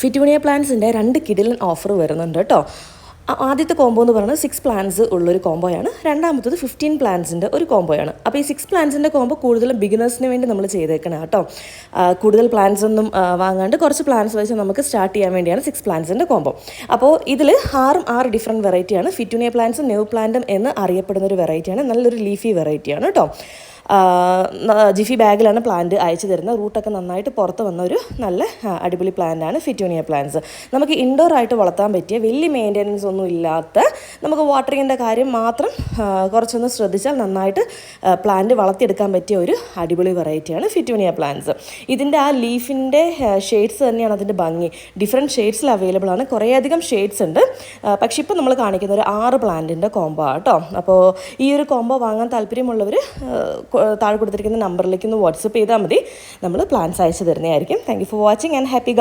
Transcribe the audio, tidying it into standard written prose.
Fittonia പ്ലാന്റ്സിൻ്റെ 2 കിടിലൻ offer വരുന്നുണ്ട് കേട്ടോ. ആദ്യത്തെ കോംബോ എന്ന് പറയുന്നത് 6 പ്ലാന്റ്സ് ഉള്ളൊരു കോംബോയാണ്. രണ്ടാമത്തത് 15 പ്ലാന്റ്സിൻ്റെ ഒരു കോംബോയാണ്. അപ്പോൾ ഈ 6 പ്ലാന്റ്സിൻ്റെ കോംബോ കൂടുതലും ബിഗിനേഴ്സിന് വേണ്ടി നമ്മൾ ചെയ്തേക്കണം കേട്ടോ. കൂടുതൽ പ്ലാന്റ്സ് ഒന്നും വാങ്ങാണ്ട് കുറച്ച് പ്ലാന്റ്സ് വെച്ച് നമുക്ക് സ്റ്റാർട്ട് ചെയ്യാൻ വേണ്ടിയാണ് 6 പ്ലാന്റ്സിൻ്റെ കോംബോ. അപ്പോൾ ഇതിൽ 6 ഡിഫറെൻറ്റ് വെറൈറ്റിയാണ്. ഫിറ്റൂണിയ പ്ലാന്റ്സും ന്യൂ പ്ലാന്റും എന്ന് അറിയപ്പെടുന്ന ഒരു വെറൈറ്റിയാണ്. നല്ലൊരു ലീഫി വെറൈറ്റിയാണ് കേട്ടോ. ജിഫി ബാഗിലാണ് പ്ലാന്റ് അയച്ചു തരുന്നത്. റൂട്ടൊക്കെ നന്നായിട്ട് പുറത്ത് വന്ന ഒരു നല്ല അടിപൊളി പ്ലാന്റാണ് ഫിറ്റൂണിയ പ്ലാന്റ്സ്. നമുക്ക് ഇൻഡോർ ആയിട്ട് വളർത്താൻ പറ്റിയ വലിയ മെയിൻ്റെനൻസ് ഒന്നും ഇല്ലാത്ത, നമുക്ക് വാട്ടറിങ്ങിൻ്റെ കാര്യം മാത്രം കുറച്ചൊന്ന് ശ്രദ്ധിച്ചാൽ നന്നായിട്ട് പ്ലാന്റ് വളർത്തിയെടുക്കാൻ പറ്റിയ ഒരു അടിപൊളി വെറൈറ്റിയാണ് ഫിറ്റൂണിയ പ്ലാന്റ്സ്. ഇതിൻ്റെ ആ ലീഫിൻ്റെ ഷെയ്ഡ്സ് തന്നെയാണ് അതിൻ്റെ ഭംഗി. ഡിഫറെൻറ്റ് ഷെയ്ഡ്സിൽ അവൈലബിൾ ആണ്. കുറേയധികം ഷെയ്ഡ്സ് ഉണ്ട്. പക്ഷേ ഇപ്പോൾ നമ്മൾ കാണിക്കുന്ന ഒരു 6 പ്ലാന്റിൻ്റെ കോംബോ കേട്ടോ. അപ്പോൾ ഈ ഒരു കോംബോ വാങ്ങാൻ താല്പര്യമുള്ളവർ താഴെ കൊടുത്തിരിക്കുന്ന നമ്പറിലേക്ക് ഒന്ന് വാട്സപ്പ് ചെയ്താൽ മതി. നമ്മൾ പ്ലാൻസ് അയച്ചു തരുന്നതായിരിക്കും. Thank you for watching and happy